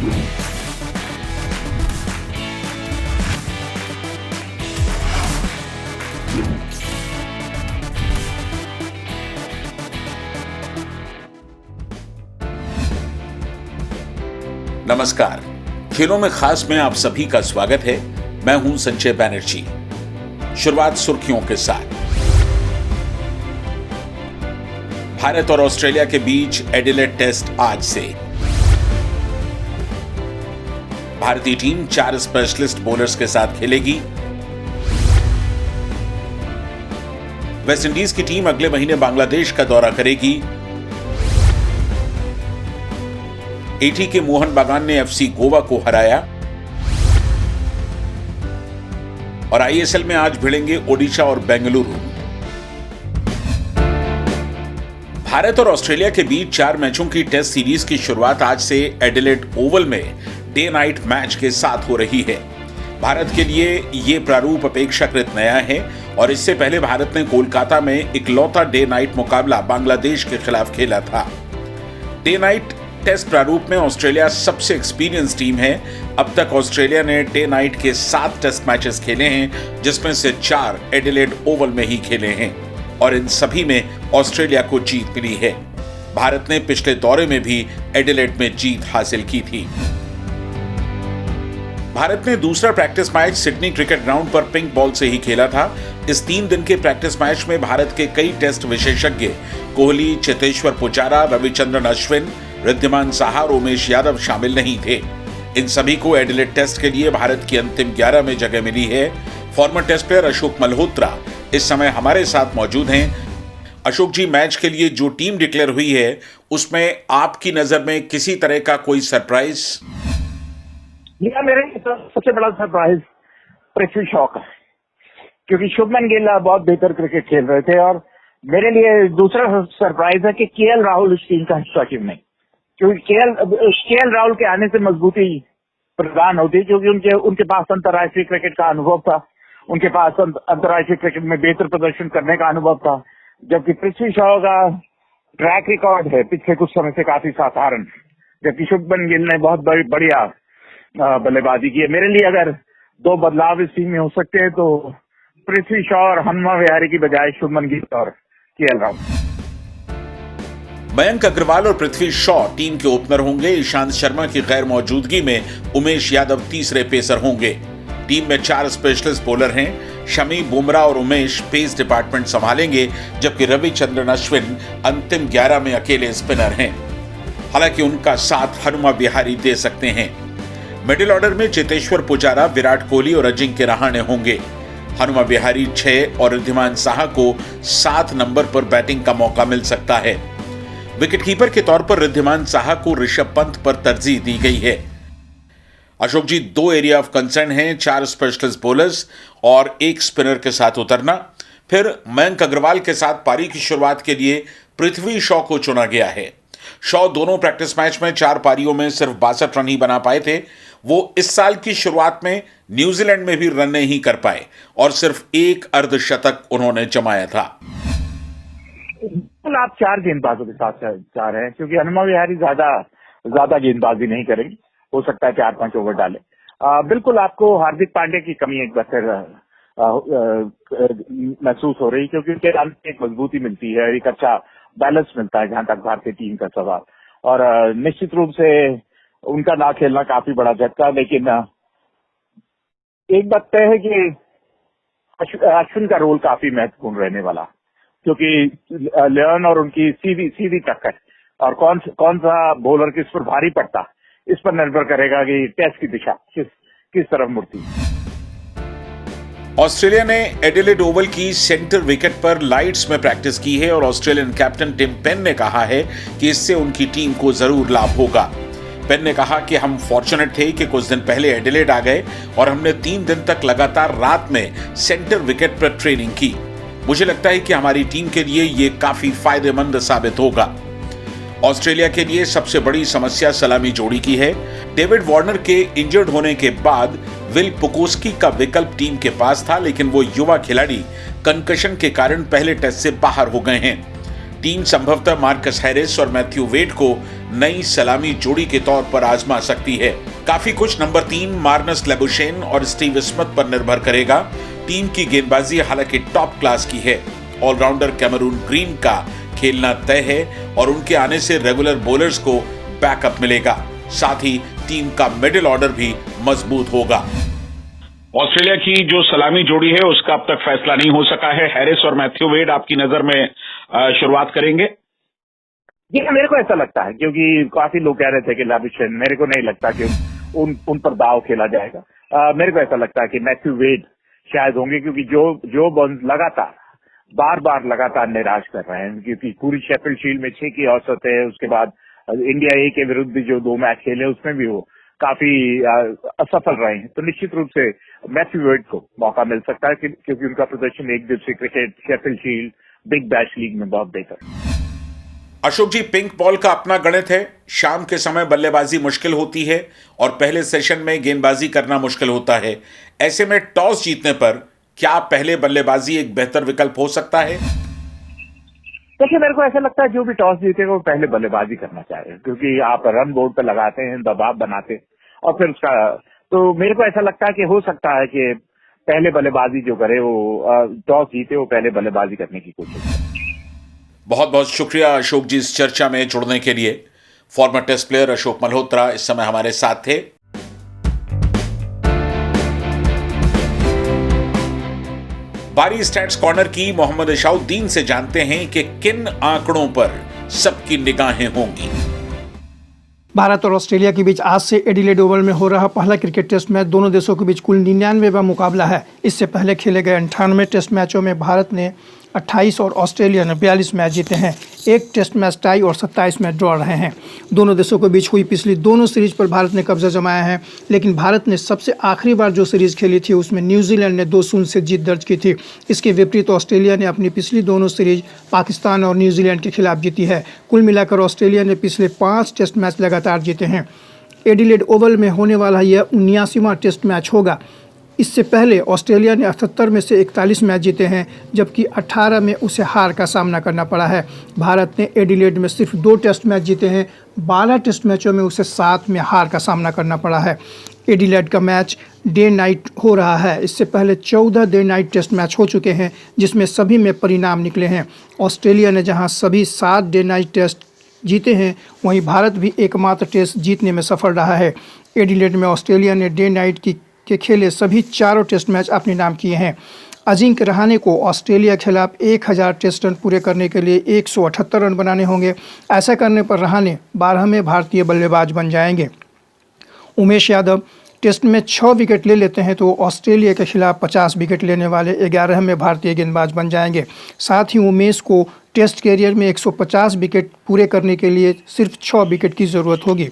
नमस्कार, खेलों में खास में आप सभी का स्वागत है। मैं हूं संजय बैनर्जी। शुरुआत सुर्खियों के साथ। भारत और ऑस्ट्रेलिया के बीच एडिलेड टेस्ट आज से। भारतीय टीम 4 स्पेशलिस्ट बॉलर्स के साथ खेलेगी। वेस्टइंडीज की टीम अगले महीने बांग्लादेश का दौरा करेगी। एटी के मोहन बागान ने एफसी गोवा को हराया। और आईएसएल में आज भिड़ेंगे ओडिशा और बेंगलुरु। भारत और ऑस्ट्रेलिया के बीच 4 मैचों की टेस्ट सीरीज की शुरुआत आज से एडिलेड ओवल में डे नाइट मैच के साथ हो रही है। भारत के लिए यह प्रारूप अपेक्षाकृत नया है और इससे पहले भारत ने कोलकाता में इकलौता डे नाइट मुकाबला बांग्लादेश के खिलाफ खेला था। डे नाइट टेस्ट प्रारूप में ऑस्ट्रेलिया सबसे एक्सपीरियंस टीम है। अब तक ऑस्ट्रेलिया ने डे नाइट के 7 टेस्ट मैचेस खेले हैं, जिसमें से 4 एडिलेड ओवल में ही खेले हैं और इन सभी में ऑस्ट्रेलिया को जीत मिली है। भारत ने पिछले दौरे में भी एडिलेड में जीत हासिल की थी। भारत ने दूसरा practice match Sydney cricket ground पर पिंक बॉल से ही खेला था। इस 3 दिन के प्रैक्टिस मैच में भारत के कई टेस्ट विशेषज्ञ कोहली, चेतेश्वर पुजारा, रविचंद्रन अश्विन, रिद्धिमान साहा और उमेश यादव शामिल नहीं थे। इन सभी को एडिलेड टेस्ट के लिए भारत की अंतिम 11 में जगह मिली है। Former test player Ashok Malhotra इस समय हमारे साथ मौजूद हैं। अशोक जी, मैच के लिए जो टीम डिक्लेयर हुई है उसमें आपकी नजर में किसी तरह का कोई सरप्राइज? मेरे सबसे बड़ा सरप्राइज पृथ्वी शॉ का, क्योंकि शुभमन गिल बहुत बेहतर क्रिकेट खेल रहे थे। और मेरे लिए दूसरा सरप्राइज है कि केएल राहुल इस टीम का हिस्सा क्यों नहीं, क्योंकि केएल राहुल के आने से मजबूती प्रदान होती, क्योंकि उनके पास अंतर्राष्ट्रीय क्रिकेट का अनुभव था, उनके पास अंतर्राष्ट्रीय क्रिकेट में बेहतर प्रदर्शन करने का अनुभव था। जबकि पृथ्वी शॉ का ट्रैक रिकॉर्ड है पिछले कुछ समय से काफी साधारण, जबकि शुभमन गिल ने बहुत बढ़िया बल्लेबाजी की है। मेरे लिए अगर 2 बदलाव इस टीम में हो सकते हैं तो पृथ्वी शॉ और हनुमा विहारी की बजाय शुभमन गिल और केएल राहुल। मयंक अग्रवाल और पृथ्वी शॉ टीम के ओपनर होंगे। ईशांत शर्मा की गैर मौजूदगी में उमेश यादव तीसरे पेसर होंगे। टीम में 4 स्पेशलिस्ट बॉलर हैं। शमी, बुमराह और उमेश पेस डिपार्टमेंट संभालेंगे, जबकि रविचंद्रन अश्विन अंतिम 11 में अकेले स्पिनर हैं। हालांकि उनका साथ हनुमा विहारी दे सकते हैं। मिडिल ऑर्डर में चेतेश्वर पुजारा, विराट कोहली और अजिंक्य रहाणे होंगे। हनुमा विहारी 6 और रिद्धिमान साहा को 7 नंबर पर बैटिंग का मौका मिल सकता है। विकेटकीपर के तौर पर रिद्धिमान साहा को ऋषभ पंत पर तरजीह दी गई है। अशोक जी, 2 एरिया ऑफ कंसर्न हैं, 4 स्पेशलिस्ट बॉलर्स और 1 स्पिनर के साथ उतरना। फिर मयंक अग्रवाल के साथ पारी की शुरुआत के लिए पृथ्वी शॉ को चुना गया है। शॉ दोनों प्रैक्टिस मैच में 4 पारियों में सिर्फ 62 रन ही बना पाए थे। वो इस साल की शुरुआत में न्यूजीलैंड में भी रन नहीं कर पाए और सिर्फ 1 अर्धशतक उन्होंने जमाया था। बिल्कुल आप 4 गेंदबाजों के साथ जा रहे हैं, क्योंकि हनुमा विहारी ज्यादा गेंदबाजी नहीं करेंगे। हो सकता है 4-5 ओवर डाले। बिल्कुल आपको हार्दिक पांड्या की कमी एक बार फिर महसूस हो रही, क्योंकि उनके रन में एक मजबूती मिलती है, एक अच्छा बैलेंस मिलता है जहां तक भारतीय टीम का सवाल। और निश्चित रूप से उनका ना खेलना काफी बड़ा झटका। लेकिन एक बात तय है कि अश्विन का रोल काफी महत्वपूर्ण रहने वाला, क्योंकि लियोन और उनकी सीधी टक्कर और कौन सा बॉलर किस पर भारी पड़ता, इस पर निर्भर करेगा कि टेस्ट की दिशा किस तरफ मुड़ती। ऑस्ट्रेलिया ने एडिलेड ओवल की सेंटर विकेट पर लाइट्स में प्रैक्टिस की है और ऑस्ट्रेलियन कैप्टन टिम पेन ने कहा है कि इससे उनकी टीम को जरूर लाभ होगा। पेन ने कहा कि हम फॉर्चुनेट थे कि कुछ दिन पहले एडिलेड आ गए और हमने 3 दिन तक लगातार रात में सेंटर विकेट पर ट्रेनिंग की। मुझे लगता है कि हमारी टीम के लिए यह काफी फायदेमंद साबित होगा। ऑस्ट्रेलिया के लिए सबसे बड़ी समस्या सलामी जोड़ी की है। डेविड वार्नर के इंजर्ड होने के बाद विल पुकोस्की का विकल्प टीम के पास था, लेकिन वो युवा खिलाड़ी कंकशन के कारण पहले टेस्ट से बाहर हो गए हैं। टीम संभवतः मार्कस हैरिस और मैथ्यू वेड को नई सलामी जोड़ी के तौर पर आजमा सकती है। काफी कुछ नंबर 3 मार्नस लेबुशेन और स्टीव स्मिथ पर निर्भर करेगा। टीम की गेंदबाजी हालांकि टॉप क्लास की है। ऑलराउंडर कैमरून ग्रीन का खेलना तय है और उनके आने से रेगुलर बॉलर्स को बैकअप मिलेगा। साथ ही टीम का मिडिल ऑर्डर भी मजबूत होगा। ऑस्ट्रेलिया की जो सलामी जोड़ी है उसका अब तक फैसला नहीं हो सका है। हैरिस और मैथ्यू वेड आपकी नजर में शुरुआत करेंगे? जी मेरे को ऐसा लगता है, क्योंकि काफी लोग कह रहे थे कि लेबुशेन, मेरे को नहीं लगता कि उन पर दाव खेला जाएगा। मेरे को ऐसा लगता है कि मैथ्यू वेड शायद होंगे, क्योंकि जो बॉन्स बार लगातार निराश कर रहे हैं, क्योंकि पूरी शेफील्ड शील्ड में 6 की औसत है। उसके बाद इंडिया ए के विरुद्ध भी जो 2 मैच खेले उसमें भी वो काफी असफल रहे हैं। तो निश्चित रूप से मैथ्यू वेड को मौका मिल सकता है, क्योंकि उनका प्रदर्शन एक दिवसीय cricket, Sheffield shield, big bash league में बहुत बेहतर। अशोक जी, पिंक बॉल का अपना गणित है। शाम के समय बल्लेबाजी मुश्किल होती है और पहले सेशन में गेंदबाजी करना मुश्किल होता है। ऐसे में टॉस जीतने पर क्या पहले बल्लेबाजी एक बेहतर विकल्प हो सकता है? देखिए मेरे को ऐसा लगता है जो भी टॉस जीतेगा वो पहले बल्लेबाजी करना चाहिए, क्योंकि आप रन बोर्ड पे लगाते हैं, दबाव बनाते और फिर उसका, तो मेरे को ऐसा लगता है कि हो सकता है कि पहले बल्लेबाजी जो करे वो टॉस जीते, वो पहले बल्लेबाजी करने की कोशिश करे। बहुत बहुत शुक्रिया अशोक जी इस चर्चा में जुड़ने के लिए। Former test player Ashok Malhotra इस समय हमारे साथ थे। बारी स्टैट्स कॉर्नर की मोहम्मद इशाउद्दीन से जानते हैं कि किन आंकड़ों पर सबकी निगाहें होंगी। भारत और ऑस्ट्रेलिया के बीच आज से एडिलेड ओवल में हो रहा पहला क्रिकेट टेस्ट मैच दोनों देशों के बीच कुल 99वां मुकाबला है। इससे पहले खेले गए 98 टेस्ट मैचों में भारत ने 28 और ऑस्ट्रेलिया ने 42 मैच जीते हैं। एक टेस्ट मैच टाई और 27 मैच ड्रॉ रहे हैं। दोनों देशों के बीच हुई पिछली दोनों सीरीज पर भारत ने कब्जा जमाया है, लेकिन भारत ने सबसे आखिरी बार जो सीरीज खेली थी उसमें न्यूजीलैंड ने 2-0 से जीत दर्ज की थी। इसके विपरीत ऑस्ट्रेलिया ने अपनी पिछली दोनों सीरीज पाकिस्तान और न्यूजीलैंड के खिलाफ जीती है। कुल मिलाकर ऑस्ट्रेलिया ने पिछले 5 टेस्ट मैच लगातार जीते हैं। एडिलेड ओवल में होने वाला यह 79वां टेस्ट मैच होगा। इससे पहले ऑस्ट्रेलिया ने 78 में से 41 मैच जीते हैं, जबकि 18 में उसे हार का सामना करना पड़ा है। भारत ने एडिलेड में सिर्फ 2 टेस्ट मैच जीते हैं। 12 टेस्ट मैचों में उसे 7 में हार का सामना करना पड़ा है। एडिलेड का मैच डे नाइट हो रहा है। इससे पहले 14 डे नाइट टेस्ट मैच हो चुके हैं, जिसमें सभी में परिणाम निकले हैं। ऑस्ट्रेलिया ने जहां सभी 7 डे नाइट टेस्ट जीते हैं, वहीं भारत भी एकमात्र टेस्ट जीतने में सफल रहा है। एडिलेड में ऑस्ट्रेलिया ने डे नाइट के खेले सभी 4 टेस्ट मैच अपने नाम किए हैं। अजिंक्य रहाणे को ऑस्ट्रेलिया के खिलाफ 1000 टेस्ट रन पूरे करने के लिए 178 रन बनाने होंगे। ऐसा करने पर रहाणे 12वें भारतीय बल्लेबाज बन जाएंगे। उमेश यादव टेस्ट में 6 विकेट ले लेते हैं तो ऑस्ट्रेलिया के खिलाफ 50 विकेट लेने वाले 11वें भारतीय गेंदबाज बन जाएंगे। साथ ही उमेश को टेस्ट कैरियर में 150 विकेट पूरे करने के लिए सिर्फ 6 विकेट की ज़रूरत होगी।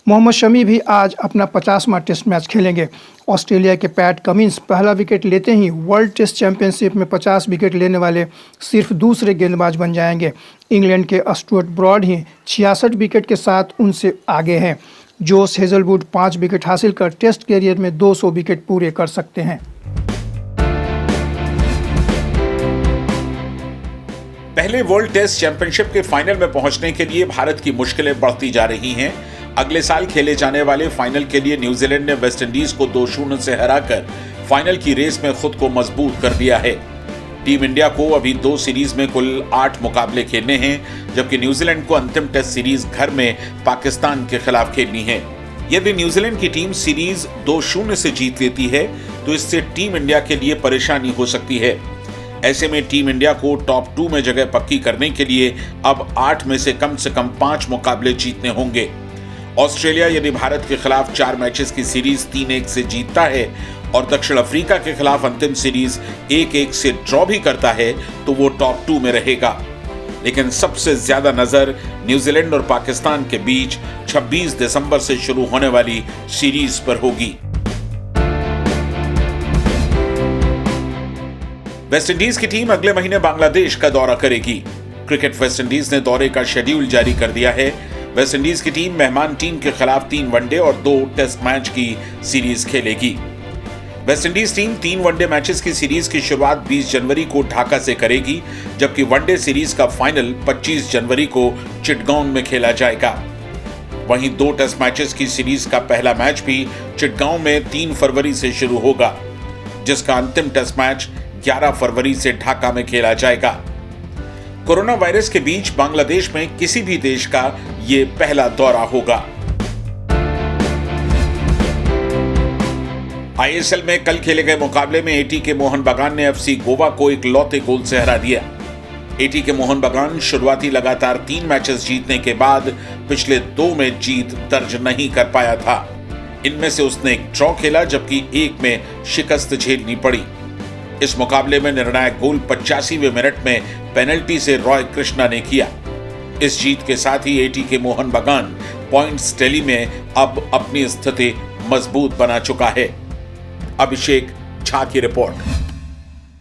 मोहम्मद शमी भी आज अपना 50वां टेस्ट मैच खेलेंगे। ऑस्ट्रेलिया के पैट कमिंस पहला विकेट लेते ही वर्ल्ड टेस्ट चैंपियनशिप में 50 विकेट लेने वाले सिर्फ दूसरे गेंदबाज बन जाएंगे। इंग्लैंड के स्टुअर्ट ब्रॉड ही 66 विकेट के साथ उनसे आगे हैं। जोश हेजलवुड 5 विकेट हासिल कर टेस्ट कैरियर में 200 विकेट पूरे कर सकते हैं। पहले वर्ल्ड टेस्ट चैंपियनशिप के फाइनल में पहुंचने के लिए भारत की मुश्किलें बढ़ती जा रही हैं। अगले साल खेले जाने वाले फाइनल के लिए न्यूजीलैंड ने वेस्टइंडीज को 2-0 से हराकर फाइनल की रेस में खुद को मजबूत कर दिया है। टीम इंडिया को अभी 2 सीरीज में कुल 8 मुकाबले खेलने हैं, जबकि न्यूजीलैंड को अंतिम टेस्ट सीरीज घर में पाकिस्तान के खिलाफ खेलनी है। यदि न्यूजीलैंड की टीम सीरीज 2-0 से जीत लेती है तो इससे टीम इंडिया के लिए परेशानी हो सकती है। ऐसे में टीम इंडिया को टॉप 2 में जगह पक्की करने के लिए अब 8 में से कम 5 मुकाबले जीतने होंगे। ऑस्ट्रेलिया यदि भारत के खिलाफ 4 मैचेस की सीरीज 3-1 से जीतता है और दक्षिण अफ्रीका के खिलाफ अंतिम सीरीज 1-1 से ड्रॉ भी करता है तो वो टॉप 2 में रहेगा। लेकिन सबसे ज्यादा नजर न्यूजीलैंड और पाकिस्तान के बीच 26 दिसंबर से शुरू होने वाली सीरीज पर होगी। वेस्टइंडीज की टीम अगले महीने बांग्लादेश का दौरा करेगी। क्रिकेट वेस्टइंडीज ने दौरे का शेड्यूल जारी कर दिया है। वेस्टइंडीज की टीम मेहमान टीम के खिलाफ 3 वनडे और 2 टेस्ट मैच की सीरीज खेलेगी। वेस्टइंडीज टीम 3 वनडे मैचेस की सीरीज की शुरुआत 20 जनवरी को ढाका से करेगी, जबकि वनडे सीरीज का फाइनल 25 जनवरी को चिटगांव में खेला जाएगा। वहीं 2 टेस्ट मैचेस की सीरीज का पहला मैच भी चिटगांव में 3 फरवरी से शुरू होगा, जिसका अंतिम टेस्ट मैच 11 फरवरी से ढाका में खेला जाएगा। कोरोना वायरस के बीच बांग्लादेश में किसी भी देश का ये पहला दौरा होगा। आईएसएल में कल खेले गए मुकाबले में एटी के मोहन बगान ने एफसी गोवा को इकलौते गोल से हरा दिया। एटी के मोहन बगान शुरुआती लगातार 3 मैचेस जीतने के बाद पिछले 2 में जीत दर्ज नहीं कर पाया था। इनमें से उसने एक ड्रॉ खेला, जबकि एक में शिकस्त झेलनी पड़ी। इस मुकाबले में निर्णायक गोल 85वें मिनट में पेनल्टी से रॉय कृष्णा ने किया। इस जीत के साथ ही एटी के मोहन बगान पॉइंट्स टैली में अब अपनी स्थिति मजबूत बना चुका है। अभिषेक झा की रिपोर्ट।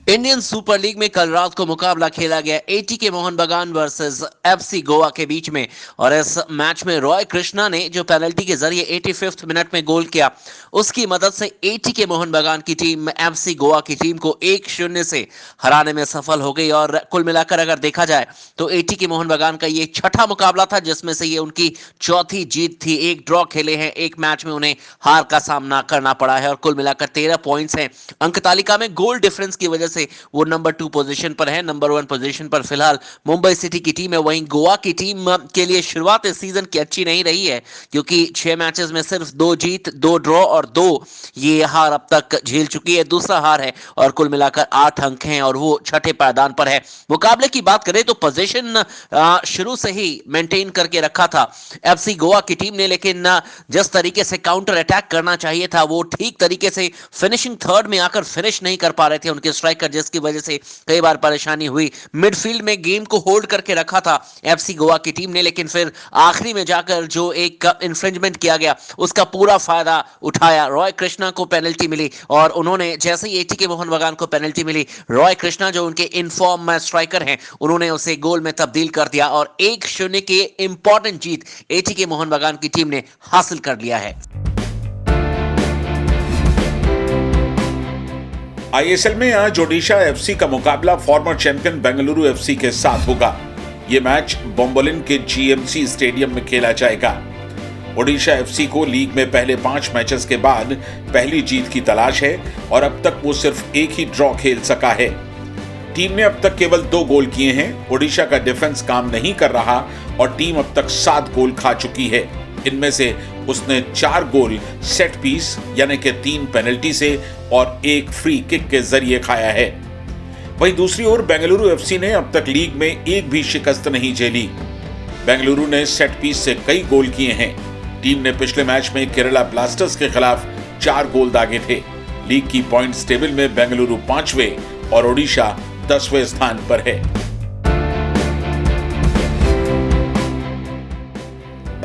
इंडियन सुपर लीग में कल रात को मुकाबला खेला गया एटी के मोहन बगान वर्सेस एफसी गोवा के बीच में, और इस मैच में रॉय कृष्णा ने जो पेनल्टी के जरिए 85वें मिनट में गोल किया, उसकी मदद से एटी के मोहन बगान की टीम एफसी गोवा की टीम को 1-0 से हराने में सफल हो गई। और कुल मिलाकर अगर देखा जाए तो एटी के मोहन बगान का ये छठा मुकाबला था, जिसमें से ये उनकी चौथी जीत थी। एक ड्रॉ खेले हैं, एक मैच में उन्हें हार का सामना करना पड़ा है, और कुल मिलाकर 13 पॉइंट्स हैं अंक तालिका में। गोल डिफरेंस की वजह से वो नंबर 2 पोजीशन पर है। नंबर 1 पोजीशन पर फिलहाल मुंबई सिटी की टीम है। वहीं गोवा की टीम के लिए शुरुआत इस सीजन की अच्छी नहीं रही है, क्योंकि 6 मैचेस में सिर्फ 2 जीत, 2 ड्रॉ और 2 ये हार अब तक झेल चुकी है। दूसरा हार है, और कुल मिलाकर 8 अंक हैं, और वो छठे पायदान पर है। मुकाबले की बात करें तो पोजीशन शुरू से ही मेंटेन करके रखा था एफसी गोवा की टीम ने, लेकिन जिस तरीके से काउंटर अटैक करना चाहिए था, वो ठीक तरीके से फिनिशिंग थर्ड में आकर फिनिश नहीं कर पा रहे थे उनके स्ट्राइकर, जिसकी वजह से कई बार परेशानी हुई। मिडफील्ड में गेम को होल्ड करके रखा था एफसी गोवा की टीम ने, लेकिन फिर आखिरी में जाकर जो एक इन्फ्रिंजमेंट किया गया, उसका पूरा फायदा उठाया। रॉय कृष्णा को पेनल्टी मिली, और उन्होंने जैसे ही एटी के मोहन बगान को पेनल्टी मिली, रॉय कृष्णा जो उनके इनफॉर्म स्ट्राइकर हैं, उन्होंने उसे गोल में तब्दील कर दिया, और 1-0 की इंपॉर्टेंट जीत एटी के मोहन बगान की टीम ने हासिल कर लिया है। आईएसएल में आज ओडिशा एफसी का मुकाबला फॉर्मर चैंपियन बेंगलुरु एफसी के साथ होगा। यह मैच बोम्बोलिन के जीएमसी स्टेडियम में खेला जाएगा। ओडिशा एफसी को लीग में पहले 5 मैचेस के बाद पहली जीत की तलाश है, और अब तक वो सिर्फ एक ही ड्रॉ खेल सका है। टीम ने अब तक केवल 2 गोल किए हैं। ओडिशा का डिफेंस काम नहीं कर रहा, और टीम अब तक 7 गोल खा चुकी है। इनमें से उसने 4 गोल सेट पीस यानी कि 3 पेनल्टी से और 1 फ्री किक के जरिए खाया है। वहीं दूसरी ओर बेंगलुरु एफसी ने अब तक लीग में एक भी शिकस्त नहीं झेली। बेंगलुरु ने सेट पीस से कई गोल किए हैं। टीम ने पिछले मैच में केरला ब्लास्टर्स के खिलाफ 4 गोल दागे थे। लीग की पॉइंट्स टेबल में बेंगलुरु 5वें और ओडिशा 10वें स्थान पर है।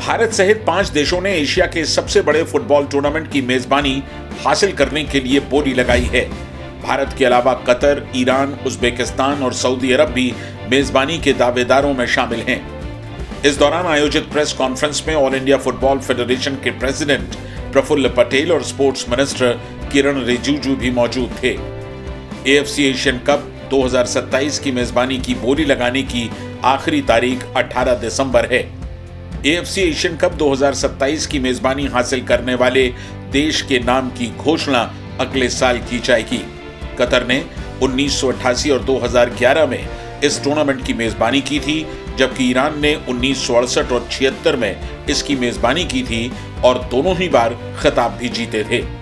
भारत सहित 5 देशों ने एशिया के सबसे बड़े फुटबॉल टूर्नामेंट की मेजबानी हासिल करने के लिए बोली लगाई है। भारत के अलावा कतर, ईरान, उज्बेकिस्तान और सऊदी अरब भी मेजबानी के दावेदारों में शामिल हैं। इस दौरान आयोजित प्रेस कॉन्फ्रेंस में ऑल इंडिया फुटबॉल फेडरेशन के प्रेसिडेंट प्रफुल्ल पटेल और स्पोर्ट्स मिनिस्टर किरण रिजिजू भी मौजूद थे। एएफसी एशियन कप 2027 की मेजबानी की बोली लगाने की आखिरी तारीख 18 दिसंबर है। एएफसी एशियन कप 2027 की मेजबानी हासिल करने वाले देश के नाम की घोषणा अगले साल की जाएगी। कतर ने 1988 और 2011 में इस टूर्नामेंट की मेजबानी की थी, जबकि ईरान ने 1968 और 76 में इसकी मेजबानी की थी, और दोनों ही बार खिताब भी जीते थे।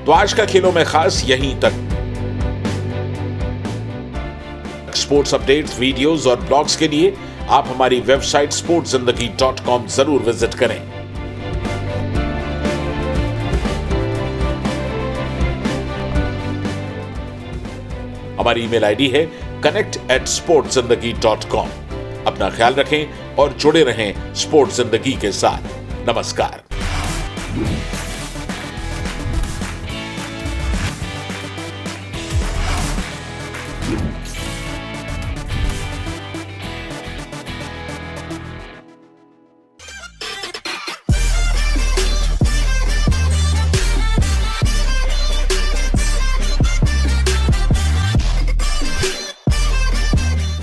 तो आज का खेलों में खास यहीं तक। स्पोर्ट्स अपडेट्स, वीडियोस और ब्लॉग्स के लिए आप हमारी वेबसाइट sportszindagi.com जरूर विजिट करें। हमारी ईमेल आईडी है connect@sportszindagi.com। अपना ख्याल रखें और जुड़े रहें स्पोर्ट्स जिंदगी के साथ। नमस्कार।